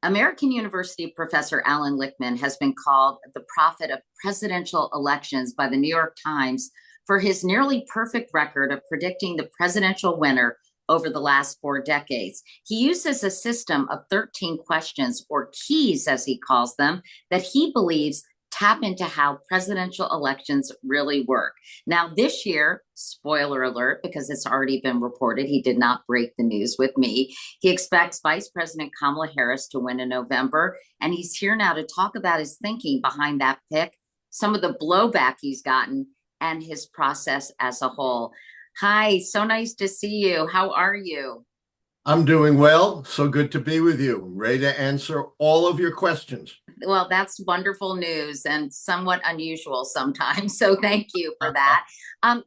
American University professor Allan Lichtman has been called the prophet of presidential elections by the New York Times for his nearly perfect record of predicting the presidential winner over the last 4 decades. He uses a system of 13 questions, or keys, as he calls them, that he believes tap into how presidential elections really work. Now, this year, spoiler alert, because it's already been reported, he did not break the news with me. He expects Vice President Kamala Harris to win in November, and he's here now to talk about his thinking behind that pick, some of the blowback he's gotten, and his process as a whole. Hi, so nice to see you. How are you? I'm doing well. So good to be with you. Ready to answer all of your questions. Well, that's wonderful news and somewhat unusual sometimes. So thank you for that.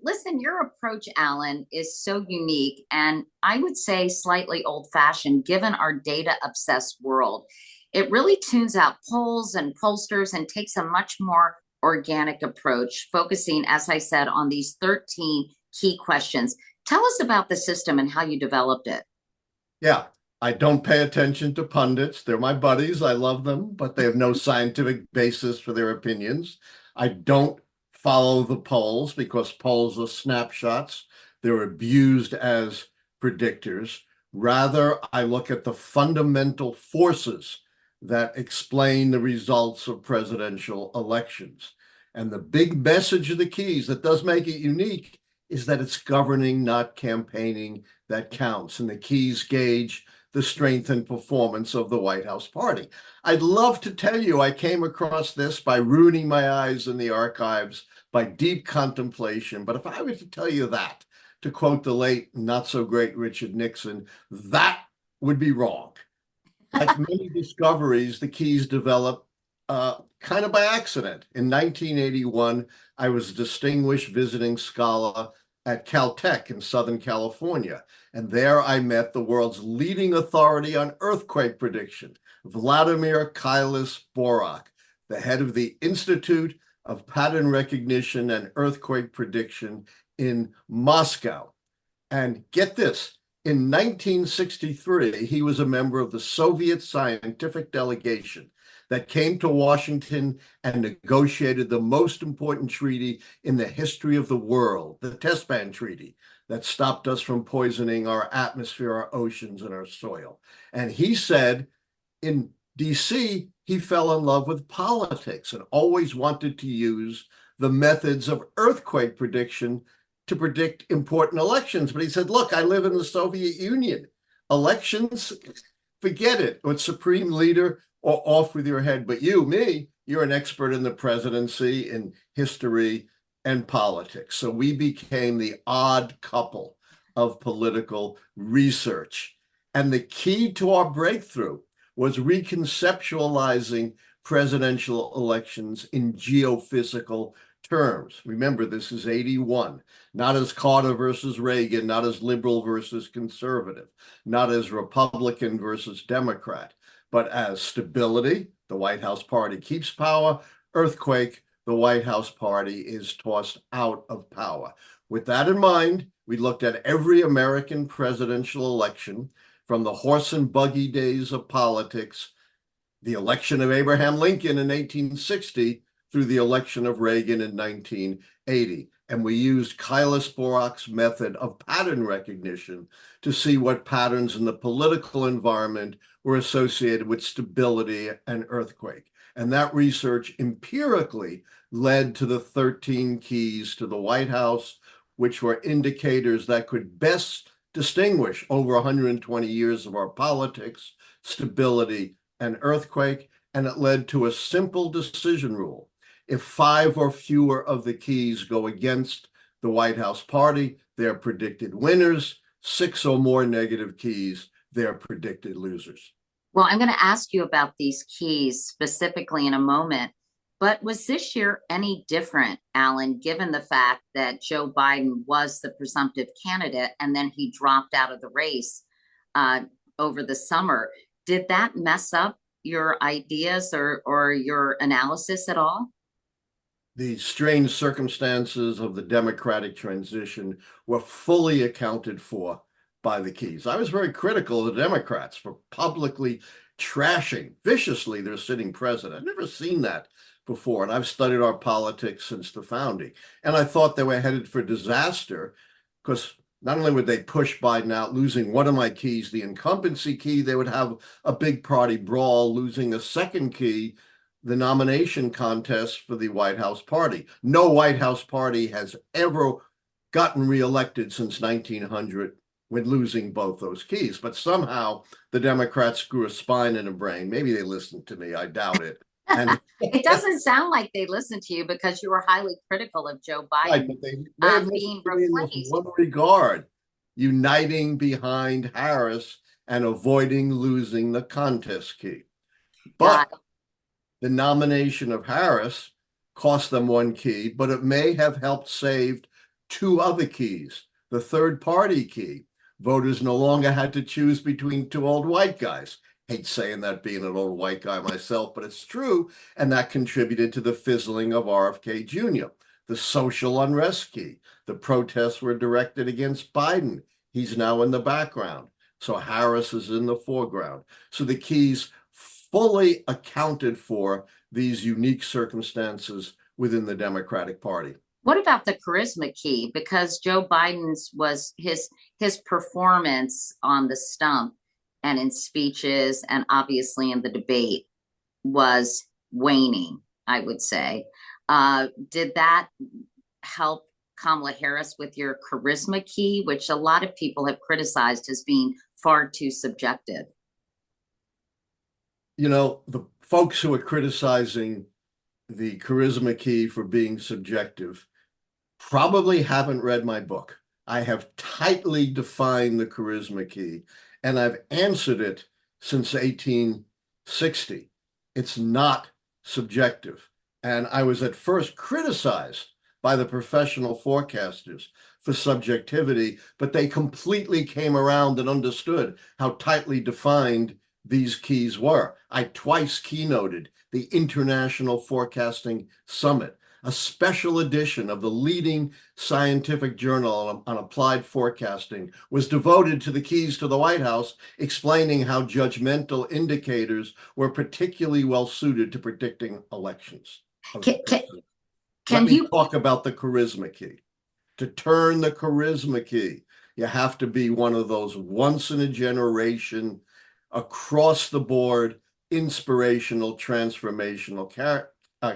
Listen, your approach, Allan, is so unique and I would say slightly old fashioned given our data obsessed world. It really tunes out polls and pollsters and takes a much more organic approach, focusing, as I said, on these 13 key questions. Tell us about the system and how you developed it. Yeah, I don't pay attention to pundits. They're my buddies. I love them, but they have no scientific basis for their opinions. I don't follow the polls because polls are snapshots. They're abused as predictors. Rather, I look at the fundamental forces that explain the results of presidential elections. And the big message of the keys that does make it unique is that it's governing, not campaigning, that counts. And the keys gauge the strength and performance of the White House party. I'd love to tell you I came across this by ruining my eyes in the archives, by deep contemplation. But if I were to tell you that, to quote the late, not so great Richard Nixon, that would be wrong. Like many discoveries, the keys developed kind of by accident. In 1981, I was a distinguished visiting scholar at Caltech in Southern California. And there I met the world's leading authority on earthquake prediction, Vladimir Borak, the head of the Institute of Pattern Recognition and Earthquake Prediction in Moscow. And get this, in 1963, he was a member of the Soviet scientific delegation that came to Washington and negotiated the most important treaty in the history of the world, the Test Ban Treaty, that stopped us from poisoning our atmosphere, our oceans, and our soil. And he said in DC, he fell in love with politics and always wanted to use the methods of earthquake prediction to predict important elections. But he said, look, I live in the Soviet Union. Elections, forget it. With supreme leader or off with your head. But you, me, you're an expert in the presidency, in history, and politics. So we became the odd couple of political research. And the key to our breakthrough was reconceptualizing presidential elections in geophysical terms. Remember, this is 81, not as Carter versus Reagan, not as liberal versus conservative, not as Republican versus Democrat, but as stability, the White House party keeps power, earthquake, the White House party is tossed out of power. With that in mind, we looked at every American presidential election from the horse and buggy days of politics, the election of Abraham Lincoln in 1860, through the election of Reagan in 1980. And we used Borak's method of pattern recognition to see what patterns in the political environment were associated with stability and earthquake. And that research empirically led to the 13 keys to the White House, which were indicators that could best distinguish over 120 years of our politics, stability, and earthquake. And it led to a simple decision rule. If 5 or fewer of the keys go against the White House party, they're predicted winners. 6 or more negative keys, they're predicted losers. Well, I'm going to ask you about these keys specifically in a moment. But was this year any different, Allan, given the fact that Joe Biden was the presumptive candidate and then he dropped out of the race over the summer? Did that mess up your ideas or your analysis at all? The strange circumstances of the Democratic transition were fully accounted for by the keys. I was very critical of the Democrats for publicly trashing viciously their sitting president. I've never seen that before. And I've studied our politics since the founding. And I thought they were headed for disaster because not only would they push Biden out, losing one of my keys, the incumbency key, they would have a big party brawl, losing a second key, the nomination contest for the White House party. No White House party has ever gotten reelected since 1900 when losing both those keys. But somehow the Democrats grew a spine and a brain. Maybe they listened to me. I doubt it. And It doesn't sound like they listened to you because you were highly critical of Joe right, Biden but they may have being listened to me in this replaced. one regard, uniting behind Harris and avoiding losing the contest key. Got But the nomination of Harris cost them one key, but it may have helped save two other keys. The third party key, voters no longer had to choose between two old white guys. Hate saying that being an old white guy myself, but it's true. And that contributed to the fizzling of RFK Jr. The social unrest key. The protests were directed against Biden. He's now in the background. So Harris is in the foreground. So the keys fully accounted for these unique circumstances within the Democratic Party. What about the charisma key? Because Joe Biden's was his performance on the stump and in speeches and obviously in the debate was waning, I would say. Did that help Kamala Harris with your charisma key, which a lot of people have criticized as being far too subjective? You know, the folks who are criticizing the charisma key for being subjective probably haven't read my book. I have tightly defined the charisma key, and I've answered it since 1860. It's not subjective. And I was at first criticized by the professional forecasters for subjectivity, but they completely came around and understood how tightly defined these keys were. I twice keynoted the International Forecasting Summit, a special edition of the leading scientific journal on applied forecasting, was devoted to the keys to the White House, explaining how judgmental indicators were particularly well suited to predicting elections. Can, can, Let can me you talk about the charisma key. To turn the charisma key, you have to be one of those once in a generation, across the board, inspirational, transformational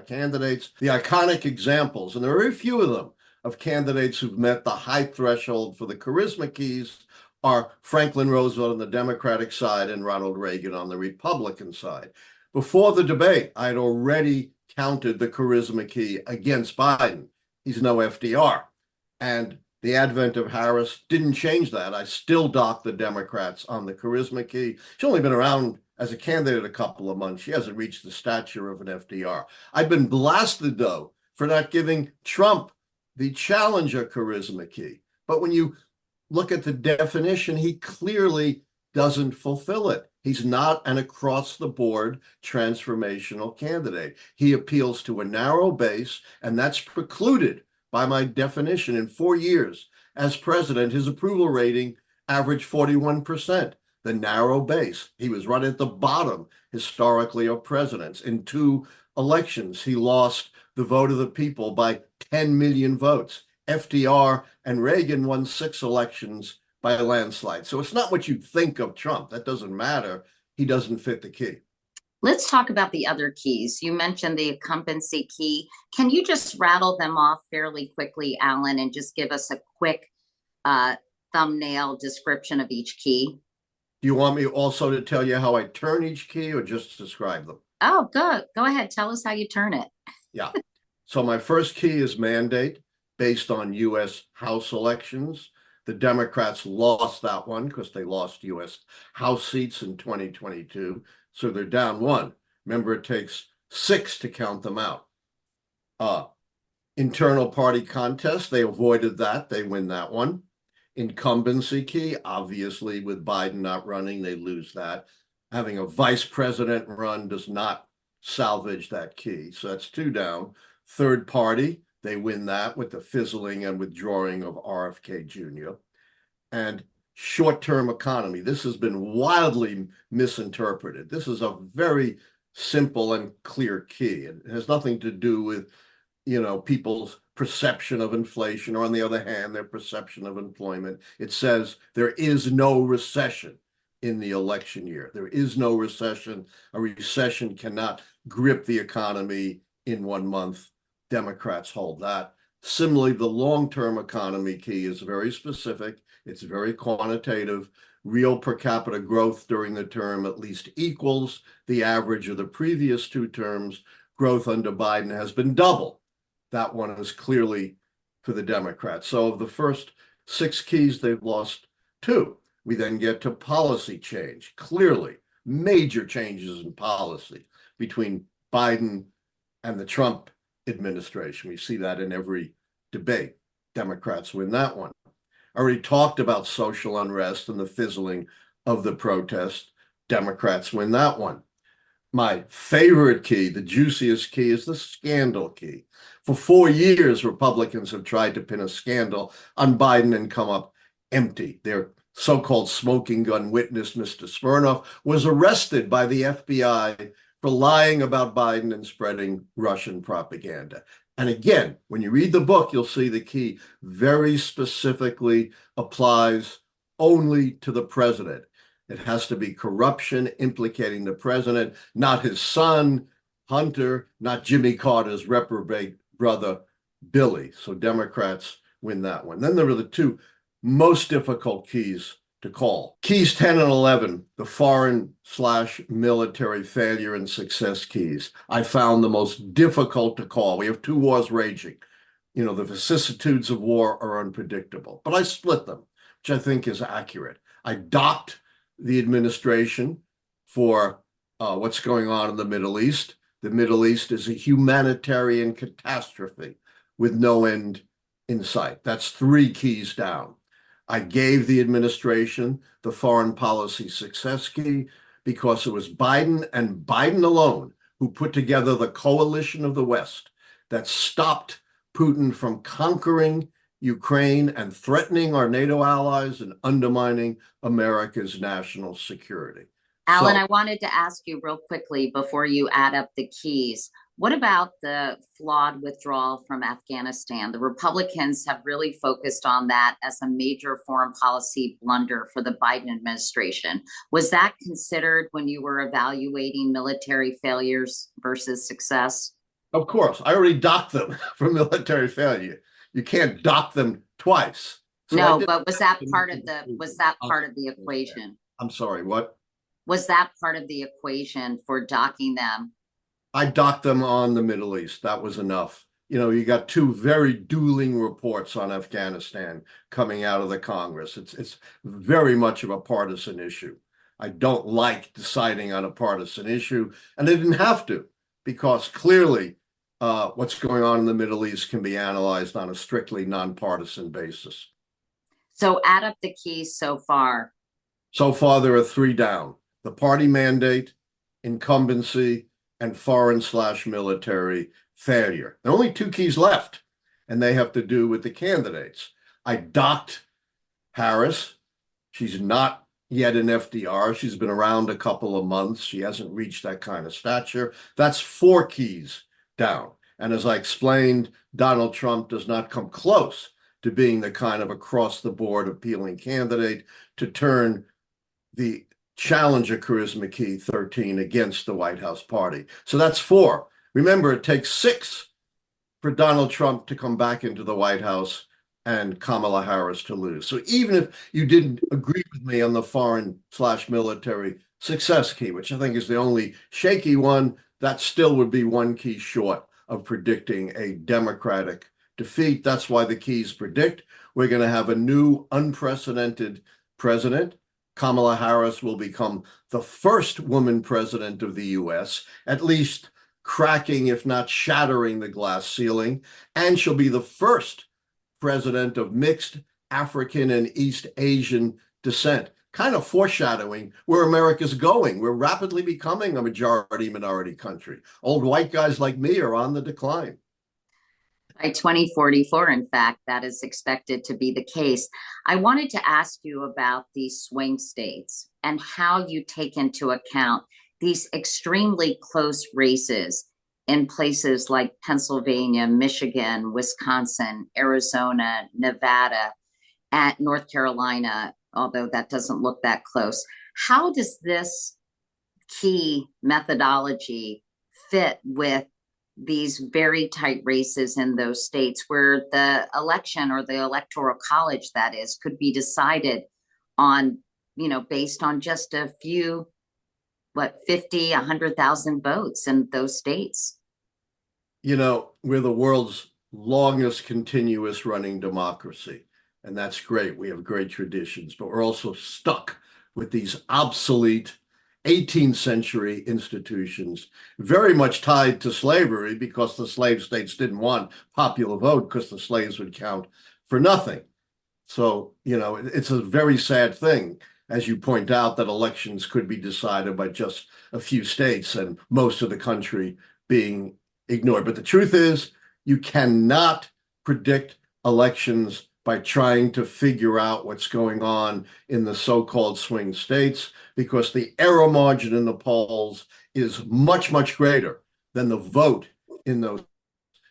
candidates. The iconic examples, and there are very few of them, of candidates who've met the high threshold for the charisma keys are Franklin Roosevelt on the Democratic side and Ronald Reagan on the Republican side. Before the debate, I had already counted the charisma key against Biden. He's no FDR. And the advent of Harris didn't change that. I still dock the Democrats on the charisma key. She's only been around as a candidate a couple of months. She hasn't reached the stature of an FDR. I've been blasted, though, for not giving Trump the challenger charisma key. But when you look at the definition, he clearly doesn't fulfill it. He's not an across-the-board transformational candidate. He appeals to a narrow base, and that's precluded by my definition. In 4 years as president, his approval rating averaged 41%. The narrow base. He was right at the bottom historically of presidents. In 2 elections, he lost the vote of the people by 10 million votes. FDR and Reagan won 6 elections by a landslide. So it's not what you think of Trump. That doesn't matter. He doesn't fit the key. Let's talk about the other keys. You mentioned the incumbency key. Can you just rattle them off fairly quickly, Allan, and just give us a quick thumbnail description of each key? Do you want me also to tell you how I turn each key or just describe them? Oh, good. Go ahead. Tell us how you turn it. Yeah. So my first key is mandate based on U.S. House elections. The Democrats lost that one because they lost U.S. House seats in 2022. So they're down 1. Remember, it takes 6 to count them out. Internal party contest, they avoided that. They win that one. Incumbency key, obviously, with Biden not running, they lose that. Having a vice president run does not salvage that key. So that's 2 down. Third party, they win that with the fizzling and withdrawing of RFK Jr. And short-term economy. This has been wildly misinterpreted. This is a very simple and clear key. It has nothing to do with, people's perception of inflation, or on the other hand, their perception of employment. It says there is no recession in the election year. There is no recession. A recession cannot grip the economy in 1 month. Democrats hold that. Similarly, the long-term economy key is very specific. It's very quantitative. Real per capita growth during the term at least equals the average of the previous 2 terms. Growth under Biden has been double. That one is clearly for the Democrats. So of the first 6 keys, they've lost 2. We then get to policy change. Clearly, major changes in policy between Biden and the Trump administration. We see that in every debate. Democrats win that one. I already talked about social unrest and the fizzling of the protest. Democrats win that one. My favorite key, the juiciest key, is the scandal key. For 4 years, Republicans have tried to pin a scandal on Biden and come up empty. Their so-called smoking gun witness, Mr. Smirnov, was arrested by the FBI for lying about Biden and spreading Russian propaganda. And again, when you read the book, you'll see the key very specifically applies only to the president. It has to be corruption implicating the president, not his son, Hunter, not Jimmy Carter's reprobate brother, Billy. So Democrats win that one. Then there are the 2 most difficult keys to call. Keys 10 and 11, the foreign/military failure and success keys, I found the most difficult to call. We have 2 wars raging. The vicissitudes of war are unpredictable, but I split them, which I think is accurate. I docked the administration for what's going on in the Middle East. The Middle East is a humanitarian catastrophe with no end in sight. That's 3 keys down. I gave the administration the foreign policy success key because it was Biden and Biden alone who put together the coalition of the West that stopped Putin from conquering Ukraine and threatening our NATO allies and undermining America's national security. Allan, So, I wanted to ask you real quickly before you add up the keys. What about the flawed withdrawal from Afghanistan? The Republicans have really focused on that as a major foreign policy blunder for the Biden administration. Was that considered when you were evaluating military failures versus success? of course, I already docked them for military failure. You can't dock them twice. So I No, did. but was that part of the equation? I'm sorry, what? Was that part of the equation for docking them? I docked them on the Middle East. That was enough. You got 2 very dueling reports on Afghanistan coming out of the Congress. It's very much of a partisan issue. I don't like deciding on a partisan issue, and they didn't have to, because clearly what's going on in the Middle East can be analyzed on a strictly nonpartisan basis. So add up the keys so far. So far, there are 3 down: the party mandate, incumbency, and foreign/military failure. There are only 2 keys left, and they have to do with the candidates. I docked Harris. She's not yet an FDR. She's been around a couple of months. She hasn't reached that kind of stature. That's 4 keys down. And as I explained, Donald Trump does not come close to being the kind of across-the-board appealing candidate to turn the challenger charisma key 13 against the White House party. So that's 4. Remember, it takes 6 for Donald Trump to come back into the White House and Kamala Harris to lose. So even if you didn't agree with me on the foreign/military success key, which I think is the only shaky one, that still would be 1 key short of predicting a Democratic defeat. That's why the keys predict we're going to have a new unprecedented president. Kamala Harris will become the first woman president of the U.S., at least cracking, if not shattering, the glass ceiling. And she'll be the first president of mixed African and East Asian descent, kind of foreshadowing where America's going. We're rapidly becoming a majority minority country. Old white guys like me are on the decline. By 2044, in fact, that is expected to be the case. I wanted to ask you about these swing states and how you take into account these extremely close races in places like Pennsylvania, Michigan, Wisconsin, Arizona, Nevada, at North Carolina, although that doesn't look that close. How does this key methodology fit with these very tight races in those states where the election or the electoral college, that is, could be decided on, based on just a few, 50, 100,000 votes in those states? We're the world's longest continuous running democracy, and that's great. We have great traditions, but we're also stuck with these obsolete 18th century institutions, very much tied to slavery because the slave states didn't want popular vote because the slaves would count for nothing. So, it's a very sad thing, as you point out, that elections could be decided by just a few states and most of the country being ignored. But the truth is, you cannot predict elections by trying to figure out what's going on in the so-called swing states, because the error margin in the polls is much, much greater than the vote in those.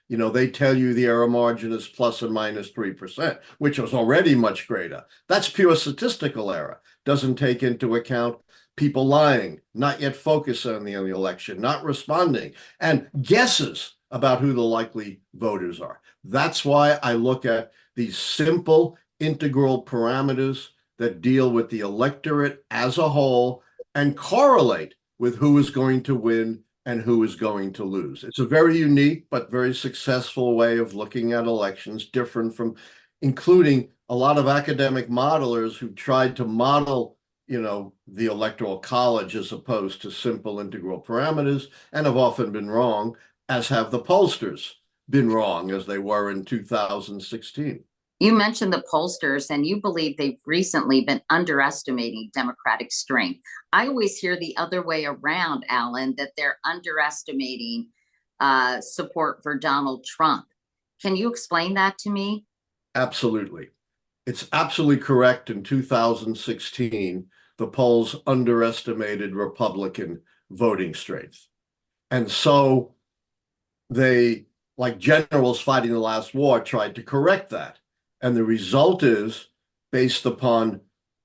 They tell you the error margin is plus or minus 3%, which is already much greater. That's pure statistical error. Doesn't take into account people lying, not yet focusing on the election, not responding, and guesses about who the likely voters are. That's why I look at these simple integral parameters that deal with the electorate as a whole and correlate with who is going to win and who is going to lose. It's a very unique but very successful way of looking at elections, different from including a lot of academic modelers who tried to model the electoral college as opposed to simple integral parameters, and have often been wrong, as have the pollsters been wrong, as they were in 2016. You mentioned the pollsters, and you believe they've recently been underestimating Democratic strength. I always hear the other way around, Allan, that they're underestimating support for Donald Trump. Can you explain that to me? Absolutely. It's absolutely correct. In 2016, the polls underestimated Republican voting strength. And so they, like generals fighting the last war, tried to correct that. And the result is, based upon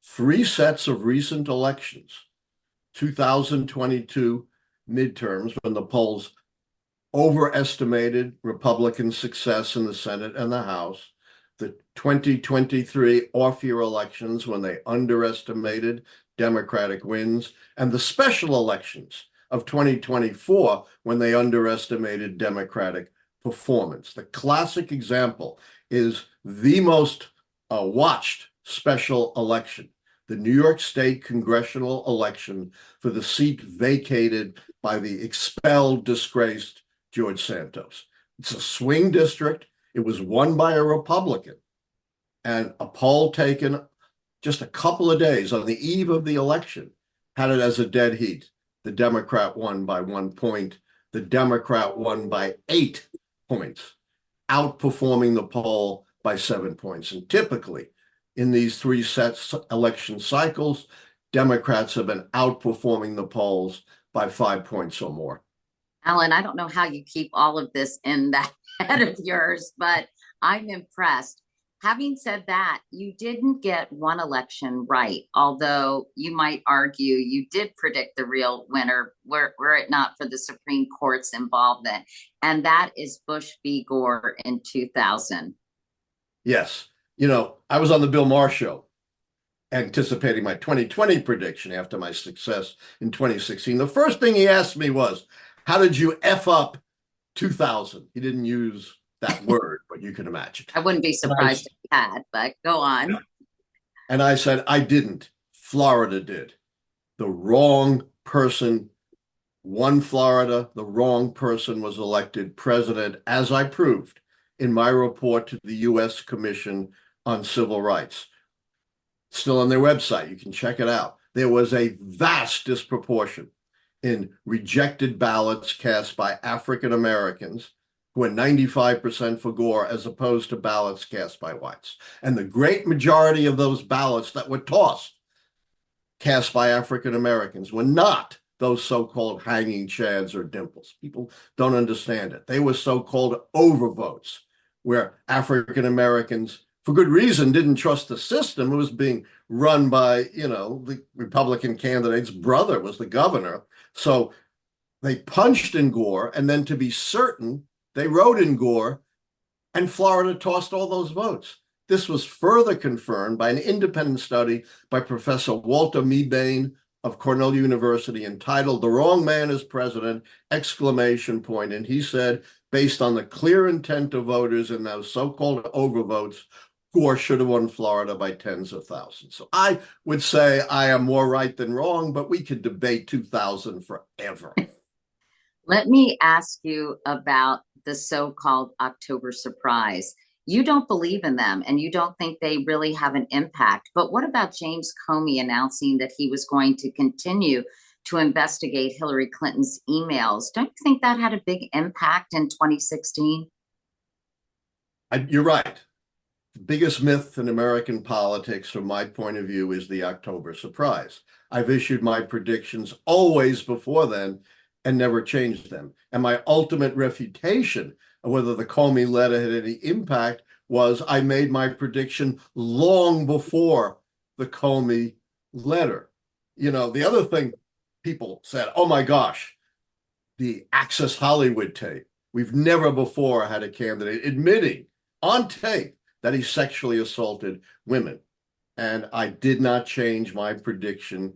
three sets of recent elections, 2022 midterms, when the polls overestimated Republican success in the Senate and the House, the 2023 off-year elections when they underestimated Democratic wins, and the special elections of 2024 when they underestimated Democratic performance. The classic example is the most watched special election, the New York State congressional election for the seat vacated by the expelled, disgraced George Santos. It's a swing district. It was won by a Republican. And a poll taken just a couple of days on the eve of the election had it as a dead heat. The Democrat won by 1 point. The Democrat won by 8 points, outperforming the poll by 7 points. And typically, in these three sets election cycles, Democrats have been outperforming the polls by 5 points or more. Allan, I don't know how you keep all of this in that head of yours, but I'm impressed. Having said that, you didn't get one election right, although you might argue you did predict the real winner were it not for the Supreme Court's involvement, and that is Bush v. Gore in 2000. Yes. I was on the Bill Maher show anticipating my 2020 prediction after my success in 2016. The first thing he asked me was, how did you F up 2000? He didn't use that word, but you can imagine. I wouldn't be surprised if he had, but go on. And I said, I didn't. Florida did. The wrong person won Florida. The wrong person was elected president, as I proved in my report to the U.S. Commission on Civil Rights. Still on their website. You can check it out. There was a vast disproportion in rejected ballots cast by African Americans who were 95% for Gore as opposed to ballots cast by whites. And the great majority of those ballots that were tossed, cast by African Americans, were not those so-called hanging chads or dimples. People don't understand it. They were so-called overvotes, where African Americans, for good reason, didn't trust the system. It was being run by, the Republican candidate's brother was the governor. So they punched in Gore, and then to be certain, they wrote in Gore, and Florida tossed all those votes. This was further confirmed by an independent study by Professor Walter Mebane of Cornell University entitled "The Wrong Man is President!" And he said, based on the clear intent of voters in those so-called overvotes, Gore should have won Florida by tens of thousands. So I would say I am more right than wrong, but we could debate 2000 forever. Let me ask you about the so-called October surprise. You don't believe in them and you don't think they really have an impact. But what about James Comey announcing that he was going to continue to investigate Hillary Clinton's emails? Don't you think that had a big impact in 2016? You're right. The biggest myth in American politics, from my point of view, is the October surprise. I've issued my predictions always before then and never changed them. And my ultimate refutation of whether the Comey letter had any impact was I made my prediction long before the Comey letter. The other thing people said, oh my gosh, the Access Hollywood tape. We've never before had a candidate admitting on tape that he sexually assaulted women. And I did not change my prediction,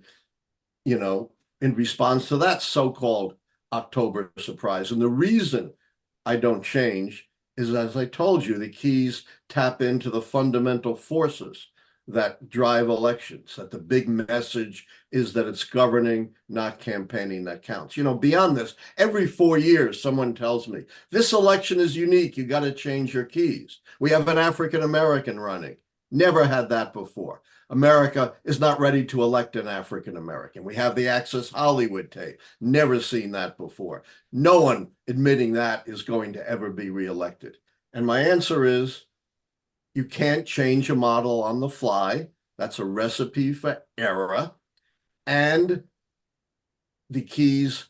in response to that so-called October surprise. And the reason I don't change is, as I told you, the keys tap into the fundamental forces that drive elections, that the big message is that it's governing, not campaigning, that counts. Beyond this, every 4 years, someone tells me, this election is unique. You got to change your keys. We have an African American running. Never had that before. America is not ready to elect an African American. We have the Access Hollywood tape. Never seen that before. No one admitting that is going to ever be reelected. And my answer is, you can't change a model on the fly. That's a recipe for error. And the keys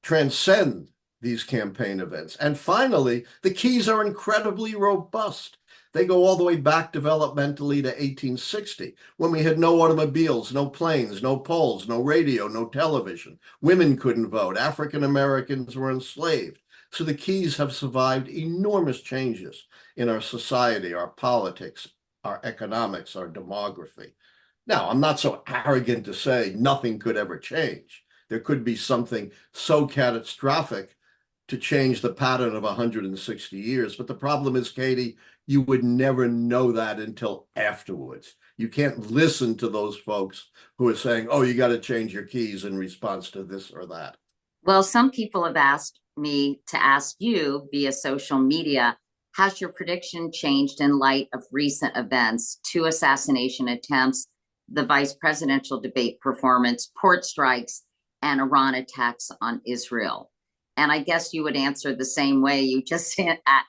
transcend these campaign events. And finally, the keys are incredibly robust. They go all the way back developmentally to 1860, when we had no automobiles, no planes, no poles, no radio, no television. Women couldn't vote. African Americans were enslaved. So the keys have survived enormous changes in our society, our politics, our economics, our demography. Now, I'm not so arrogant to say nothing could ever change. There could be something so catastrophic to change the pattern of 160 years. But the problem is, Katie, you would never know that until afterwards. You can't listen to those folks who are saying, oh, you got to change your keys in response to this or that. Well, some people have asked me to ask you via social media, has your prediction changed in light of recent events, 2 assassination attempts, the vice presidential debate performance, port strikes, and Iran attacks on Israel? And I guess you would answer the same way you just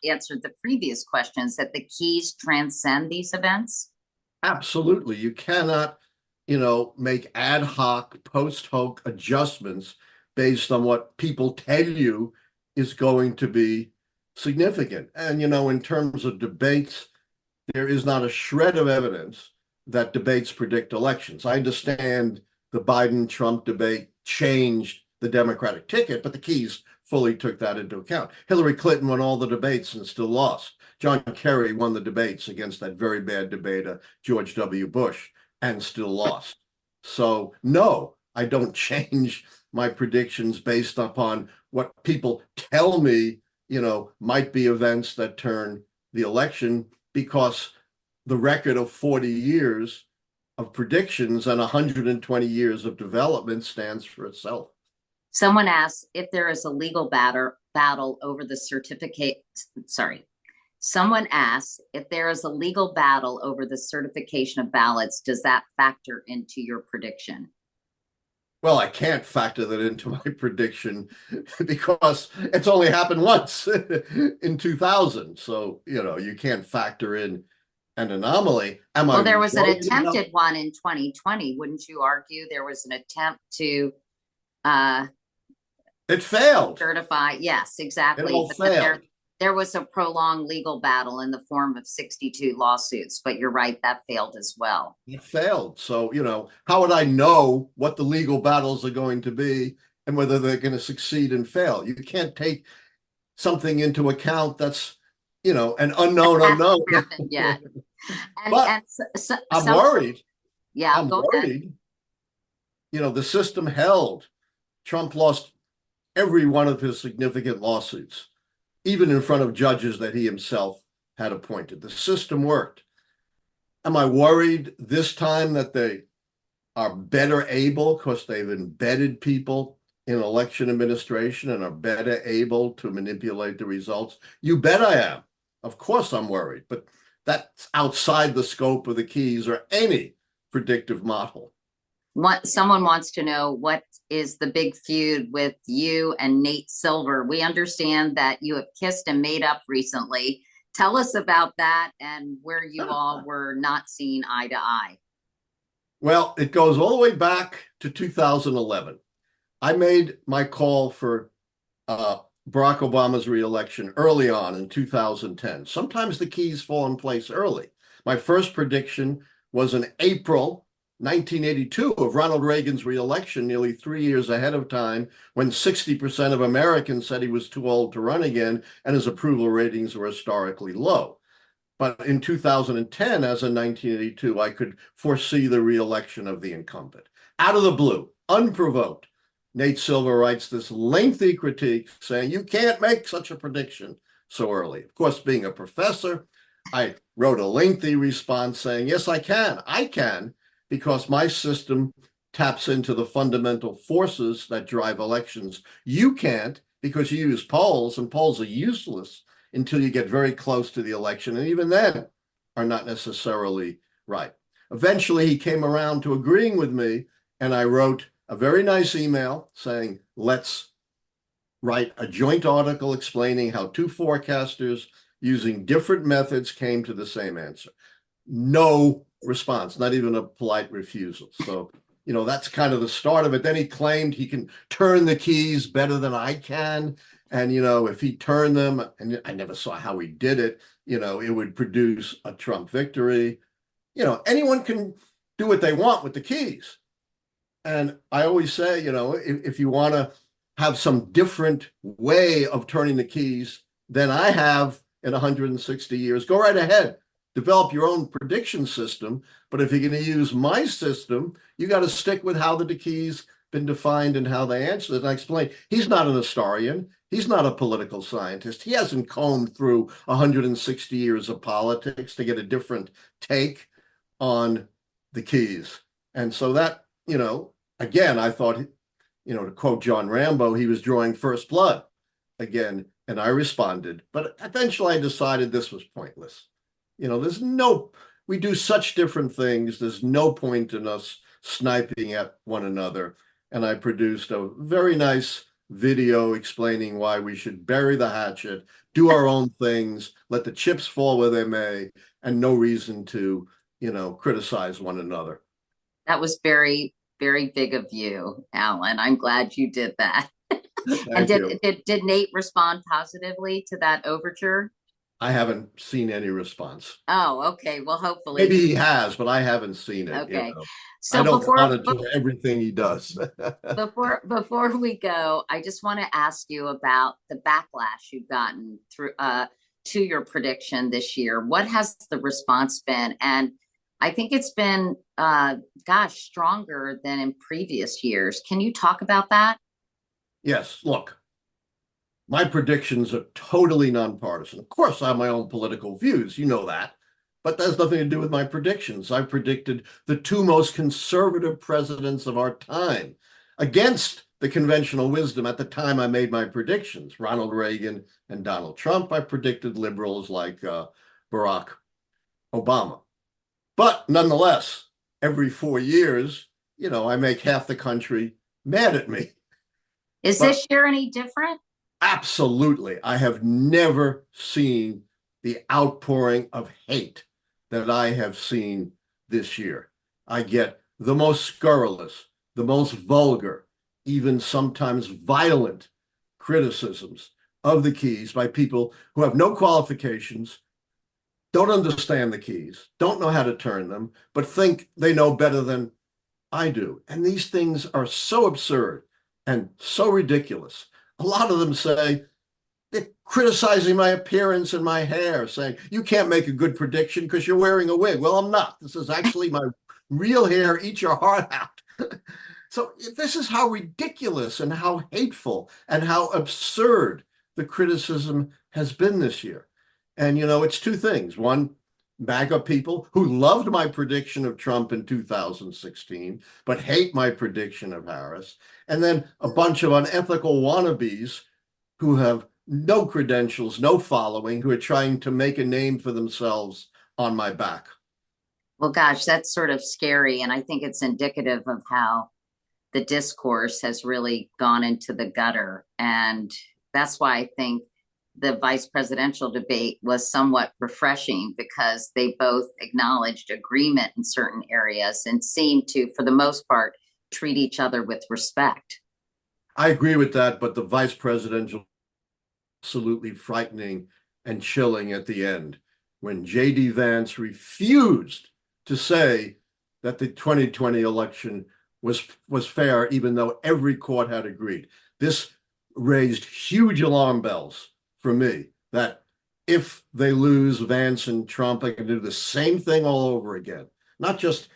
answered the previous questions, that the keys transcend these events? Absolutely. You cannot, make ad hoc, post hoc adjustments based on what people tell you is going to be significant. And, in terms of debates, there is not a shred of evidence that debates predict elections. I understand the Biden-Trump debate changed the Democratic ticket, but the keys fully took that into account. Hillary Clinton won all the debates and still lost. John Kerry won the debates against that very bad debater, George W. Bush, and still lost. So, no, I don't change my predictions based upon what people tell me, might be events that turn the election, because the record of 40 years of predictions and 120 years of development stands for itself. Someone asks if there is a legal battle over the certificate. Someone asks if there is a legal battle over the certification of ballots. Does that factor into your prediction? Well, I can't factor that into my prediction because it's only happened once in 2000. So, you can't factor in an anomaly. Am I Well, there was an worried about attempted one in 2020. Wouldn't you argue there was an attempt to uh, it? Failed. certify? Yes, It exactly. all But then failed. there was a prolonged legal battle in the form of 62 lawsuits. But you're right, that failed as well. It failed. So, how would I know what the legal battles are going to be and whether they're going to succeed and fail? You can't take something into account that's, an unknown Hasn't unknown. happened yet. And But I'm some, worried. yeah, I'm go ahead. worried. The system held. Trump lost every one of his significant lawsuits, even in front of judges that he himself had appointed. The system worked. Am I worried this time that they are better able because they've embedded people in election administration and are better able to manipulate the results? You bet I am. Of course I'm worried, but that's outside the scope of the keys or any predictive model. Someone wants to know what is the big feud with you and Nate Silver. We understand that you have kissed and made up recently. Tell us about that and where you all were not seeing eye to eye. Well, it goes all the way back to 2011. I made my call for uh, Barack Obama's reelection early on in 2010. Sometimes the keys fall in place early. My first prediction was in April 1982 of Ronald Reagan's reelection, nearly 3 years ahead of time, when 60% of Americans said he was too old to run again and his approval ratings were historically low. But in 2010, as in 1982, I could foresee the reelection of the incumbent. Out of the blue, unprovoked, Nate Silver writes this lengthy critique saying, you can't make such a prediction so early. Of course, being a professor, I wrote a lengthy response saying, yes, I can. I can, because my system taps into the fundamental forces that drive elections. You can't because you use polls, and polls are useless until you get very close to the election, and even then are not necessarily right. Eventually, he came around to agreeing with me, and I wrote a very nice email saying, let's write a joint article explaining how two forecasters using different methods came to the same answer. No response, not even a polite refusal. So, that's kind of the start of it. Then he claimed he can turn the keys better than I can. And, if he turned them, and I never saw how he did it, it would produce a Trump victory. Anyone can do what they want with the keys. And I always say, if you want to have some different way of turning the keys than I have in 160 years, go right ahead. Develop your own prediction system. But if you're going to use my system, you got to stick with how the keys been defined and how they answer it. And I explained, he's not an historian. He's not a political scientist. He hasn't combed through 160 years of politics to get a different take on the keys. And so that, again, I thought, to quote John Rambo, he was drawing first blood again. And I responded. But eventually I decided this was pointless. We do such different things. There's no point in us sniping at one another. And I produced a very nice video explaining why we should bury the hatchet, do our own things, let the chips fall where they may, and no reason to, criticize one another. That was very, very big of you, Alan. I'm glad you did that. And Thank you. did Nate respond positively to that overture? I haven't seen any response. Oh, okay. Well, hopefully. Maybe he has, but I haven't seen it. Okay. I So don't monitor everything he does. before we go, I just want to ask you about the backlash you've gotten through to your prediction this year. What has the response been? And I think it's been gosh, stronger than in previous years. Can you talk about that? Yes, look, my predictions are totally nonpartisan. Of course, I have my own political views, you know that, but that has nothing to do with my predictions. I predicted the two most conservative presidents of our time against the conventional wisdom at the time I made my predictions. Ronald Reagan and Donald Trump. I predicted liberals like Barack Obama. But nonetheless, every 4 years, I make half the country mad at me. Is But this year any different? absolutely, I have never seen the outpouring of hate that I have seen this year. I get the most scurrilous, the most vulgar, even sometimes violent criticisms of the keys by people who have no qualifications, don't understand the keys, don't know how to turn them, but think they know better than I do. And these things are so absurd and so ridiculous. A lot of them say, they're criticizing my appearance and my hair, saying, you can't make a good prediction because you're wearing a wig. Well, I'm not. This is actually my real hair. Eat your heart out. So this is how ridiculous and how hateful and how absurd the criticism has been this year. And, it's two things. One, MAGA people who loved my prediction of Trump in 2016, but hate my prediction of Harris. And then a bunch of unethical wannabes who have no credentials, no following, who are trying to make a name for themselves on my back. Well, gosh, that's sort of scary. And I think it's indicative of how the discourse has really gone into the gutter. And that's why I think the vice presidential debate was somewhat refreshing, because they both acknowledged agreement in certain areas and seemed to, for the most part, treat each other with respect. I agree with that, but the vice presidential absolutely frightening and chilling at the end when J.D. Vance refused to say that the 2020 election was fair, even though every court had agreed. This raised huge alarm bells for me that if they lose Vance and Trump, they can do the same thing all over again. Not just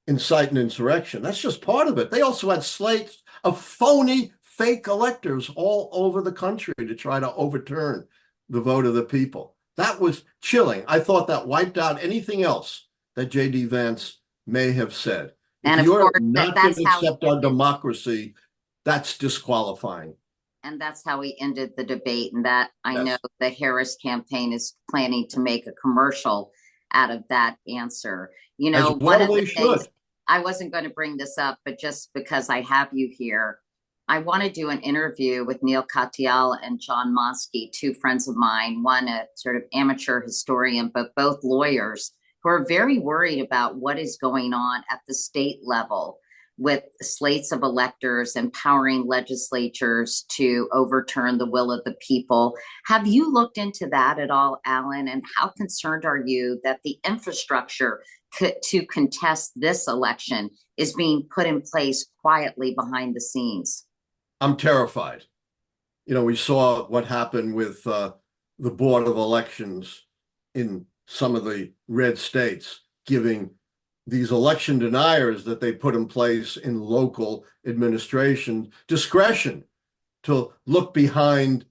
incite an insurrection. That's just part of it. They also had slates of phony, fake electors all over the country to try to overturn the vote of the people. That was chilling. I thought that wiped out anything else that J.D. Vance may have said. And If of you're course, not going that's to how he accept our ended. democracy, that's disqualifying. And that's how he ended the debate. And that I know Yes. the Harris campaign is planning to make a commercial out of that answer. As One well of the they things, should. I wasn't going to bring this up, but just because I have you here, I want to do an interview with Neil Katyal and John Mosky, two friends of mine, one a sort of amateur historian, but both lawyers who are very worried about what is going on at the state level with slates of electors empowering legislatures to overturn the will of the people. Have you looked into that at all, Allan? And how concerned are you that the infrastructure to contest this election is being put in place quietly behind the scenes? I'm terrified. We saw what happened with the Board of Elections in some of the red states, giving these election deniers that they put in place in local administration discretion to look behind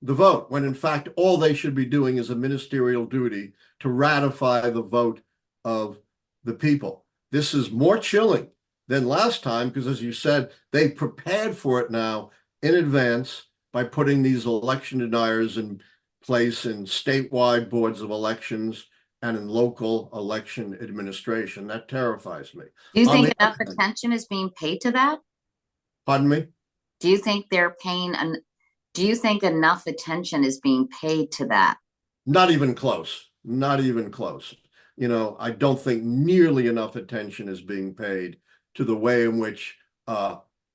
the vote, when in fact all they should be doing is a ministerial duty to ratify the vote of the people. This is more chilling than last time because, as you said, they prepared for it now in advance by putting these election deniers in place in statewide boards of elections and in local election administration. That terrifies me. Do you On think the enough other hand, attention is being paid to that? pardon me? Do you think they're paying an do you think enough attention is being paid to that? Not even close. Not even close. I don't think nearly enough attention is being paid to the way in which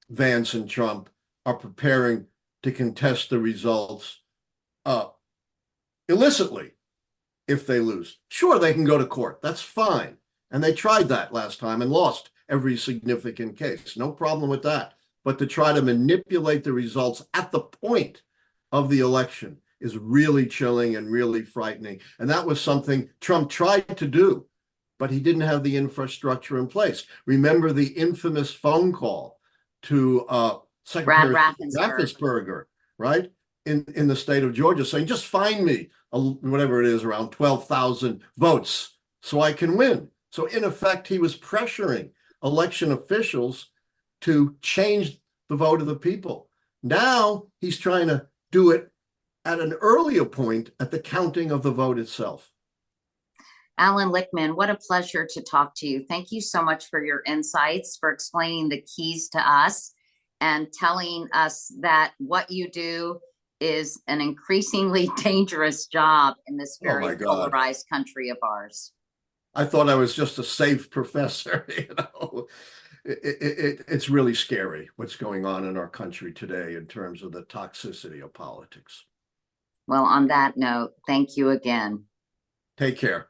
Vance and Trump are preparing to contest the results uh, illicitly if they lose. Sure, they can go to court. That's fine. And they tried that last time and lost every significant case. No problem with that. But to try to manipulate the results at the point of the election is really chilling and really frightening. And that was something Trump tried to do, but he didn't have the infrastructure in place. Remember the infamous phone call to Brad Secretary Raffensperger. Raffensperger, right? In the state of Georgia, saying, just find me whatever it is, around 12,000 votes so I can win. So in effect, he was pressuring election officials to change the vote of the people. Now he's trying to do it at an earlier point at the counting of the vote itself. Allan Lichtman, what a pleasure to talk to you. Thank you so much for your insights, for explaining the keys to us, and telling us that what you do is an increasingly dangerous job in this Oh my very God. polarized country of ours. I thought I was just a safe professor. It's really scary what's going on in our country today in terms of the toxicity of politics. Well, on that note, thank you again. Take care.